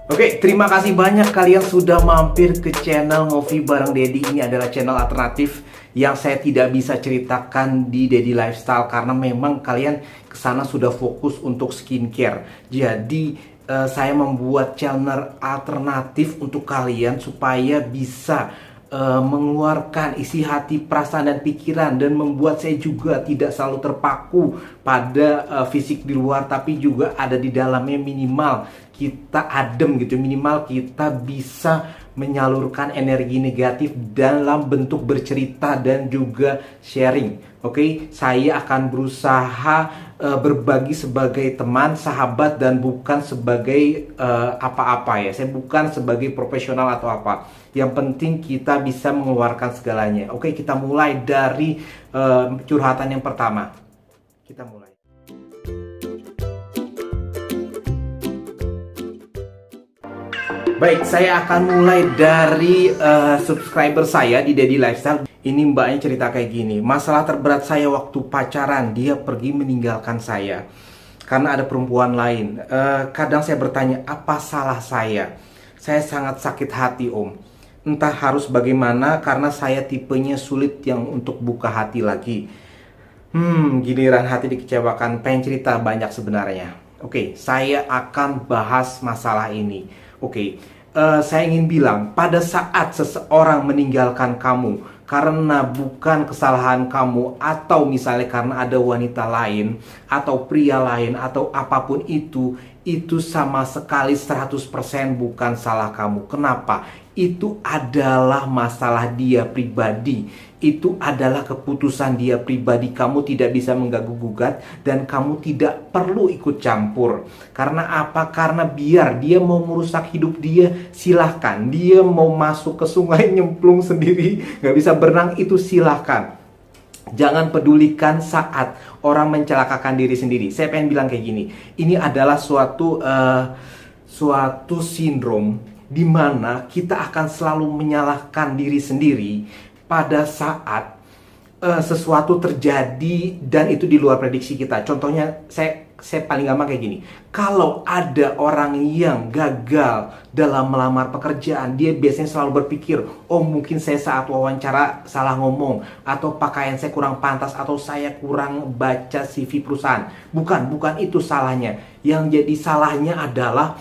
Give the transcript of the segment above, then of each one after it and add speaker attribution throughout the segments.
Speaker 1: Oke, terima kasih banyak kalian sudah mampir ke channel Ngopi Bareng Dedi. Ini adalah channel alternatif yang saya tidak bisa ceritakan di Dedi Lifestyle karena memang kalian kesana sudah fokus untuk skincare. Jadi saya membuat channel alternatif untuk kalian supaya bisa mengeluarkan isi hati, perasaan dan pikiran, dan membuat saya juga tidak selalu terpaku pada fisik di luar, tapi juga ada di dalamnya. Minimal kita adem gitu, minimal kita bisa menyalurkan energi negatif dalam bentuk bercerita dan juga sharing. Oke, saya akan berusaha berbagi sebagai teman, sahabat, dan bukan sebagai apa-apa ya. Saya bukan sebagai profesional atau apa. Yang penting kita bisa mengeluarkan segalanya. Oke, kita mulai dari curhatan yang pertama. Kita mulai. Baik, saya akan mulai dari subscriber saya di Dedi Lifestyle. Ini mbaknya cerita kayak gini. Masalah terberat saya waktu pacaran, dia pergi meninggalkan saya karena ada perempuan lain. Kadang saya bertanya, apa salah saya? Saya sangat sakit hati, Om. Entah harus bagaimana karena saya tipenya sulit yang untuk buka hati lagi. Giliran hati dikecewakan. Pengen cerita banyak sebenarnya. Oke, saya akan bahas masalah ini. Oke, saya ingin bilang, pada saat seseorang meninggalkan kamu karena bukan kesalahan kamu, atau misalnya karena ada wanita lain, atau pria lain, atau apapun itu sama sekali 100% bukan salah kamu. Kenapa? Itu adalah masalah dia pribadi. Itu adalah keputusan dia pribadi. Kamu tidak bisa mengganggu-gugat dan kamu tidak perlu ikut campur. Karena apa? Karena biar dia mau merusak hidup dia, silahkan. Dia mau masuk ke sungai nyemplung sendiri, gak bisa berenang, itu silahkan. Jangan pedulikan saat orang mencelakakan diri sendiri. Saya pengen bilang kayak gini. Ini adalah suatu sindrom di mana kita akan selalu menyalahkan diri sendiri pada saat sesuatu terjadi dan itu di luar prediksi kita. Contohnya, saya paling gampang kayak gini. Kalau ada orang yang gagal dalam melamar pekerjaan, dia biasanya selalu berpikir, oh mungkin saya saat wawancara salah ngomong, atau pakaian saya kurang pantas, atau saya kurang baca CV perusahaan. Bukan itu salahnya. Yang jadi salahnya adalah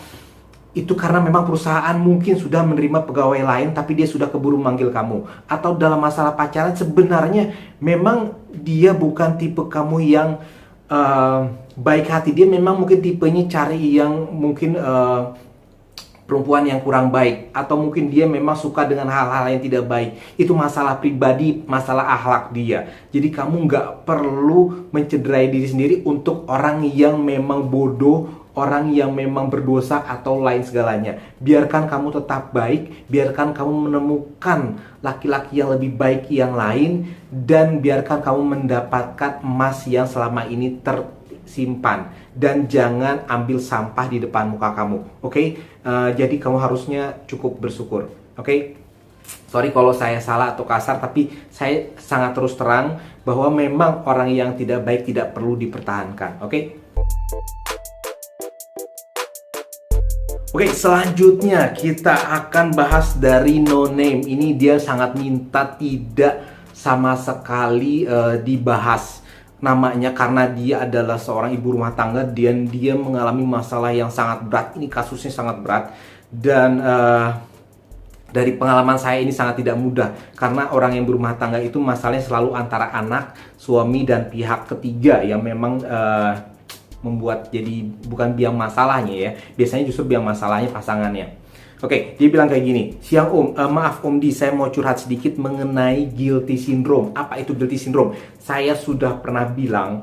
Speaker 1: itu karena memang perusahaan mungkin sudah menerima pegawai lain, tapi dia sudah keburu manggil kamu. Atau dalam masalah pacaran, sebenarnya memang dia bukan tipe kamu yang baik hati. Dia memang mungkin tipenya cari yang mungkin perempuan yang kurang baik, atau mungkin dia memang suka dengan hal-hal yang tidak baik. Itu masalah pribadi, masalah akhlak dia. Jadi kamu nggak perlu mencederai diri sendiri untuk orang yang memang bodoh, orang yang memang berdosa atau lain segalanya. Biarkan kamu tetap baik, biarkan kamu menemukan laki-laki yang lebih baik yang lain, dan biarkan kamu mendapatkan emas yang selama ini tersimpan. Dan jangan ambil sampah di depan muka kamu. Oke? Jadi kamu harusnya cukup bersyukur. Oke? Sorry kalau saya salah atau kasar, tapi saya sangat terus terang bahwa memang orang yang tidak baik tidak perlu dipertahankan. Oke? Oke, selanjutnya kita akan bahas dari No Name. Ini dia sangat minta tidak sama sekali dibahas namanya karena dia adalah seorang ibu rumah tangga dan dia mengalami masalah yang sangat berat. Ini kasusnya sangat berat dan dari pengalaman saya ini sangat tidak mudah karena orang yang berumah tangga itu masalahnya selalu antara anak, suami, dan pihak ketiga yang memang membuat jadi bukan biang masalahnya ya. Biasanya justru biang masalahnya pasangannya. Oke, dia bilang kayak gini. Siang Om, maaf Om Di, saya mau curhat sedikit mengenai guilty syndrome. Apa itu guilty syndrome? Saya sudah pernah bilang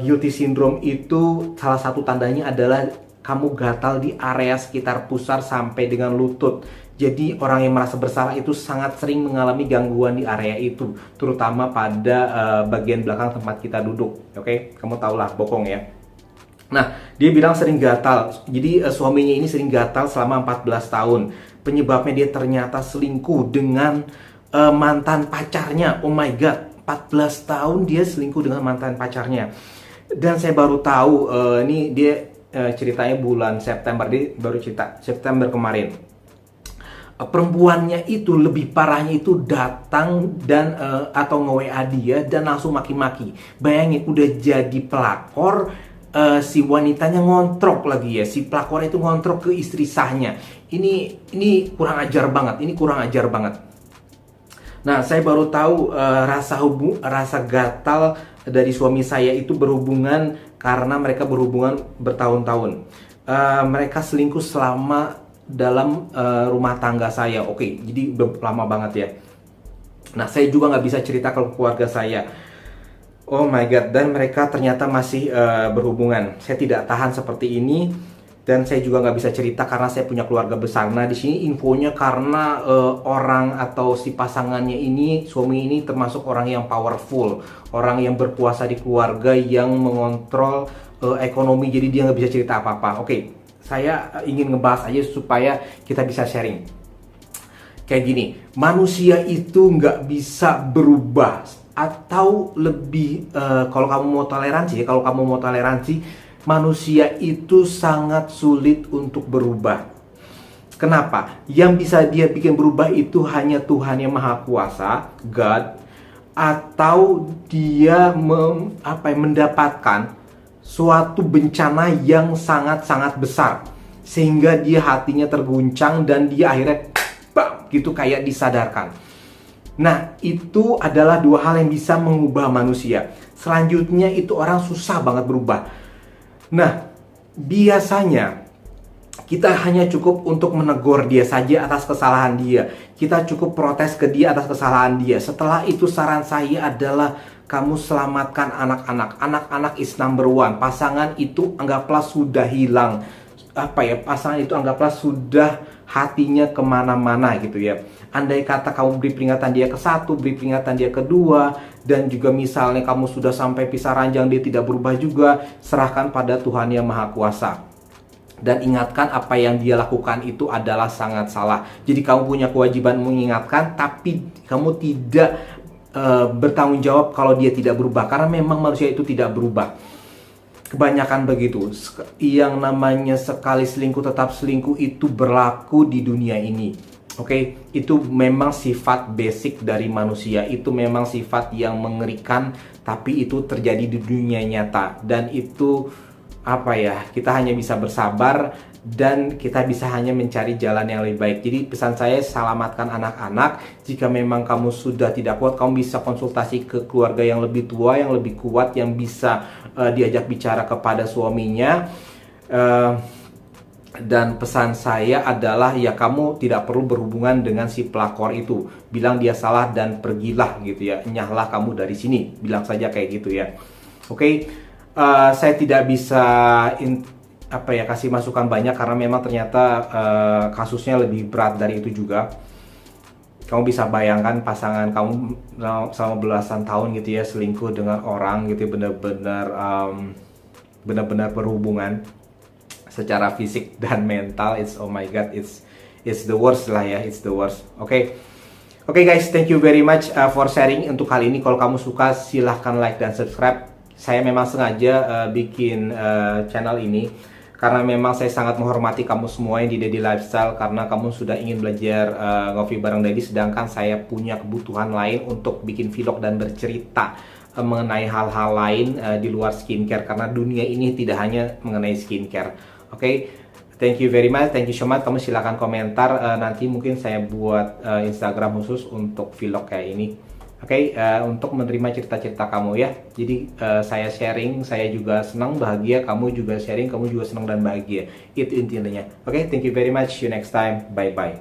Speaker 1: guilty syndrome itu salah satu tandanya adalah kamu gatal di area sekitar pusar sampai dengan lutut. Jadi orang yang merasa bersalah itu sangat sering mengalami gangguan di area itu, terutama pada bagian belakang tempat kita duduk. Oke, kamu tahulah bokong ya. Nah, dia bilang sering gatal. Jadi suaminya ini sering gatal selama 14 tahun. Penyebabnya dia ternyata selingkuh dengan mantan pacarnya. Oh my god, 14 tahun dia selingkuh dengan mantan pacarnya. Dan saya baru tahu ini dia ceritanya bulan September, dia baru cerita September kemarin. Perempuannya itu lebih parahnya itu datang dan atau nge-WA dia dan langsung maki-maki. Bayangin udah jadi pelakor, si wanitanya ngontrok lagi ya, si pelakor itu ngontrok ke istri sahnya. Ini kurang ajar banget, ini kurang ajar banget. Nah, saya baru tahu rasa gatal dari suami saya itu berhubungan karena mereka berhubungan bertahun-tahun. Mereka selingkuh selama dalam rumah tangga saya. Oke, jadi udah lama banget ya. Nah, saya juga nggak bisa cerita ke keluarga saya. Oh my god, dan mereka ternyata masih berhubungan. Saya tidak tahan seperti ini. Dan saya juga nggak bisa cerita karena saya punya keluarga besar. Nah, di sini infonya karena orang atau si pasangannya ini, suami ini termasuk orang yang powerful, orang yang berkuasa di keluarga, yang mengontrol ekonomi. Jadi dia nggak bisa cerita apa-apa. Oke, saya ingin ngebahas aja supaya kita bisa sharing. Kayak gini, manusia itu nggak bisa berubah, atau lebih kalau kamu mau toleransi, manusia itu sangat sulit untuk berubah. Kenapa? Yang bisa dia bikin berubah itu hanya Tuhan yang Maha Kuasa, God, atau dia mendapatkan suatu bencana yang sangat-sangat besar sehingga dia hatinya terguncang dan dia akhirnya bam, gitu kayak disadarkan. Nah, itu adalah dua hal yang bisa mengubah manusia. Selanjutnya itu orang susah banget berubah. Nah, biasanya kita hanya cukup untuk menegur dia saja atas kesalahan dia. Kita cukup protes ke dia atas kesalahan dia. Setelah itu saran saya adalah kamu selamatkan anak-anak. Anak-anak is number one. Pasangan itu anggaplah sudah hilang. Pasangan itu anggaplah sudah hatinya kemana-mana gitu ya. Andai kata kamu beri peringatan dia ke satu, beri peringatan dia kedua, dan juga misalnya kamu sudah sampai pisah ranjang dia tidak berubah juga, serahkan pada Tuhan yang Maha Kuasa. Dan ingatkan apa yang dia lakukan itu adalah sangat salah. Jadi kamu punya kewajiban mengingatkan, tapi kamu tidak bertanggung jawab kalau dia tidak berubah, karena memang manusia itu tidak berubah. Kebanyakan begitu. Yang namanya sekali selingkuh tetap selingkuh itu berlaku di dunia ini. Oke, itu memang sifat basic dari manusia. Itu memang sifat yang mengerikan, tapi itu terjadi di dunia nyata. Dan itu kita hanya bisa bersabar dan kita bisa hanya mencari jalan yang lebih baik. Jadi pesan saya, selamatkan anak-anak. Jika memang kamu sudah tidak kuat, kamu bisa konsultasi ke keluarga yang lebih tua, yang lebih kuat, yang bisa diajak bicara kepada suaminya. Dan pesan saya adalah ya, kamu tidak perlu berhubungan dengan si pelakor itu. Bilang dia salah dan pergilah gitu ya. Enyahlah kamu dari sini. Bilang saja kayak gitu ya. Oke, saya tidak bisa kasih masukan banyak karena memang ternyata kasusnya lebih berat dari itu juga. Kamu bisa bayangkan pasangan kamu selama belasan tahun gitu ya selingkuh dengan orang gitu ya, benar-benar berhubungan secara fisik dan mental. Oh my god, it's the worst lah ya, it's the worst. Oke guys, thank you very much for sharing untuk kali ini. Kalau kamu suka silahkan like dan subscribe. Saya memang sengaja bikin channel ini karena memang saya sangat menghormati kamu semua yang di Daddy Lifestyle, karena kamu sudah ingin belajar ngopi bareng Daddy, sedangkan saya punya kebutuhan lain untuk bikin vlog dan bercerita mengenai hal-hal lain di luar skincare, karena dunia ini tidak hanya mengenai skincare. Oke, thank you very much, thank you so much. Kamu silahkan komentar, nanti mungkin saya buat Instagram khusus untuk vlog kayak ini. Oke, untuk menerima cerita-cerita kamu ya. Jadi saya sharing, saya juga senang bahagia, kamu juga sharing, kamu juga senang dan bahagia. Itu intinya. Oke, thank you very much, see you next time, bye bye.